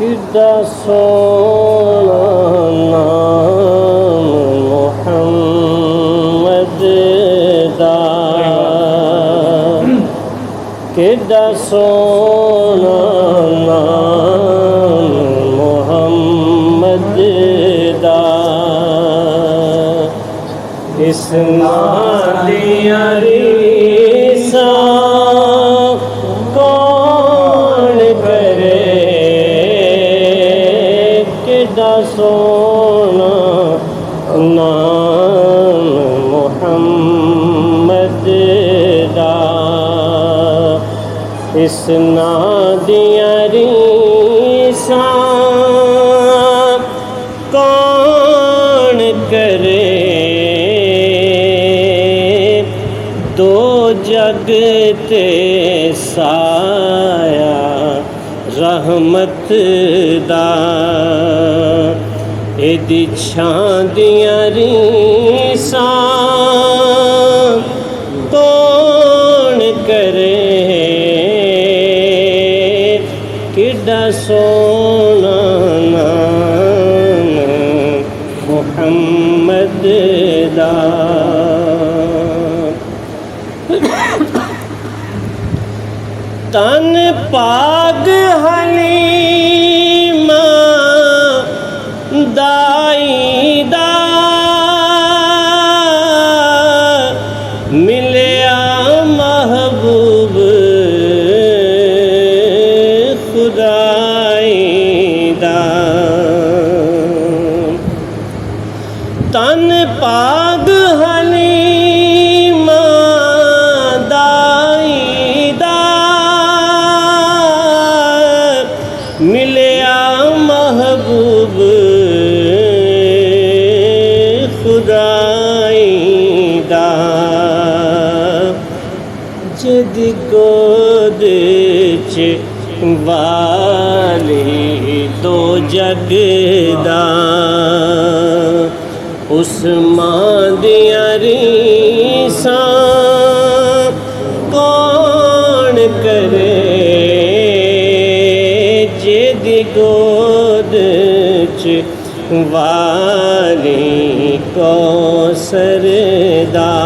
किड्डा सोना नाम मुहम्मद दा, किड्डा सोना नाम मुहम्मद दा। इस नाम दियां रीसां कौन करे, किड्डा सोना नाम मुहम्मद दा। इस नाम दियां रीसां कौन करे, दो जग ते साया रहमत दा। एदी छां दियां रीसां कौन करे, किड्डा सोना नाम मुहम्मद दा। तन पाग हलीमा दाई दा, मिलिया महबूब खुदाई दा। तन पाग हलीमा दाई दा, मिलिया महबूब खुदाई दा। जिदी गोद च वाली दो जग दा, उस मां दियां रीसां कौन करे, जिदी गोद च वाली कौसर दा।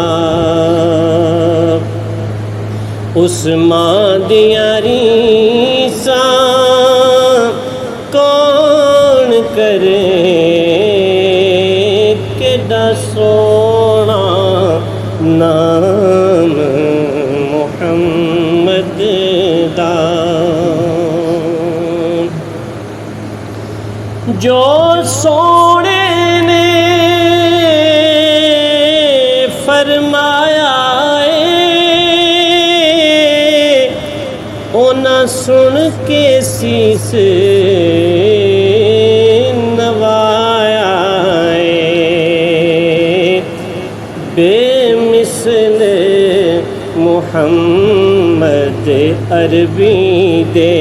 उस मां दियां रीसां कौन करे, किड्डा सोना नाम मुहम्मद दा। जो सोने ने फरमाया ओना सुन के सीस नवाया, बेमिसल मुहम्मद अरबी दे।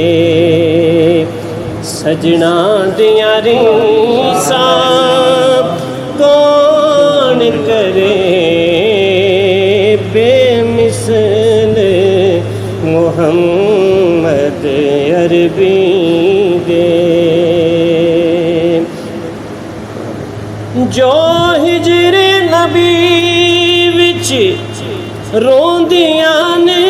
सजना दियां रीसां कौन करे, बेमिसल मुहम्मद अरबी दे। जो हिजरे नबी विच रोंदियां ने,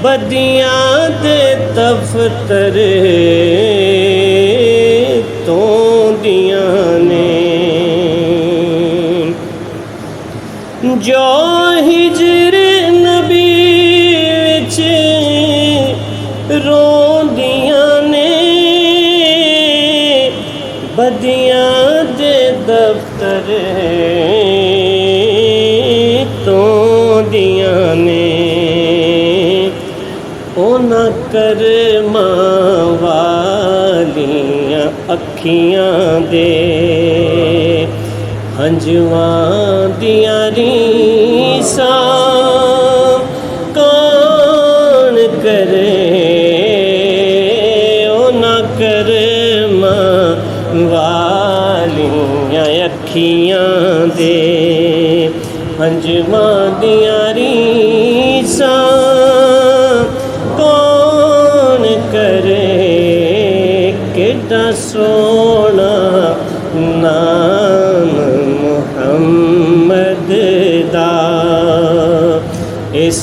बदियां दे दफ्तर तोंदियां ने। जो हिजरे नबी विच रोंदियां ने, बदियां दे दफ्तर तोंदियां ने। ओना करमां वालियां अखियां दे, हंजुआं दियां रीसां कौन करे, ओना करमां वालियां अखियां दे। हंजुआं दियां रीसां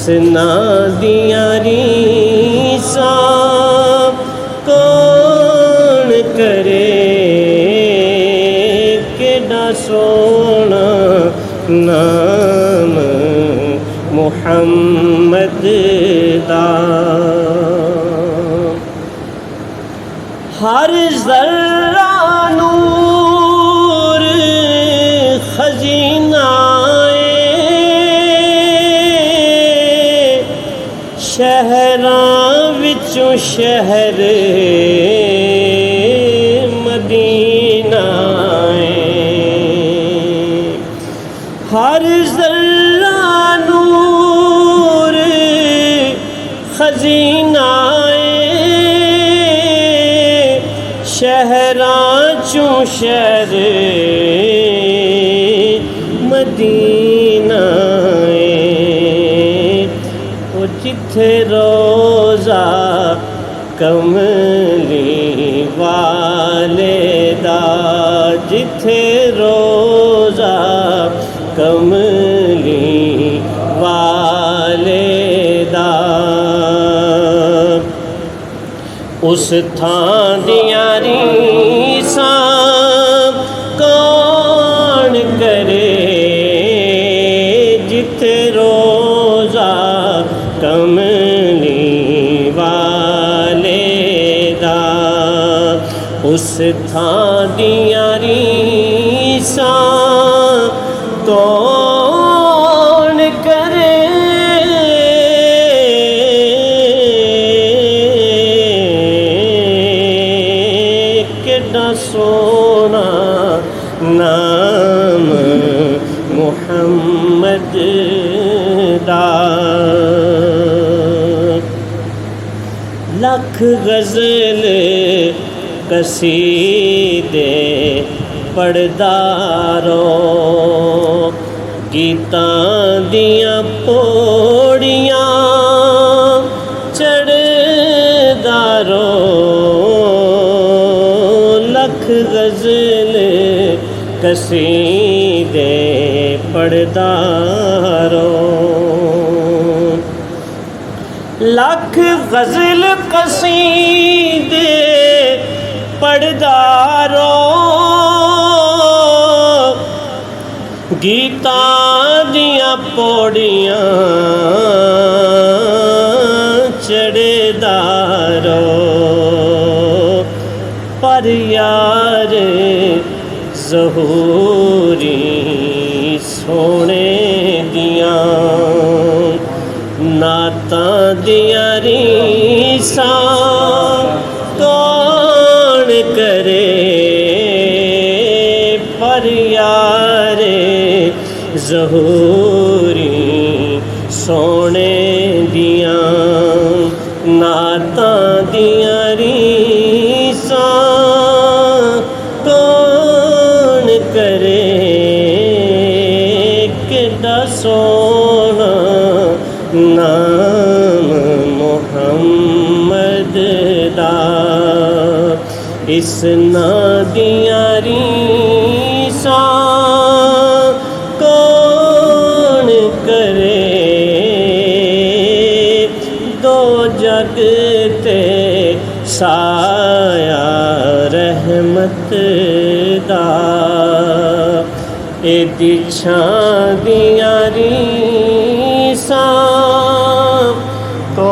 ना दिया रीसा कौन करे, केड़ा सोना नाम मुहम्मद दा। हर ज़र्रा नूर खजीना शहरां विचों शहर मदीना हर ज़र्रा नूर खजीना शहरां चों शहर मदीना जिथे रोज़ा कमली वाले दा, जिथे रोज़ा कमली वाले दा, उस थां दियां रीसां कौन करे, जिथे रोज़ा कमली वाले दा, उस थां दियां रीसां कौन करे, केड़ा सोना नाम मुहम्मद दा। लख गज़ल कसीदे पढ़दारो, गीतां दियां पौड़ियां चढ़दारो, लख गज़ल कसीदे पढ़दारो, लख गज़ल कसीदे पढ़दारो, गीतां दियां पौड़ियां चढ़दारो, पर यार ज़हूरी सोने दियां नातां दियां रीसां कौन करे, पर यार ज़हूरी सोने दियां नातां दियां रीसां कौन करे, केड़ा सोना नाम मुहम्मद दा। इस ना दियां रीसां कौन करे, दो जग ते साया रहमत दा, एदी छां दियां रीसां तो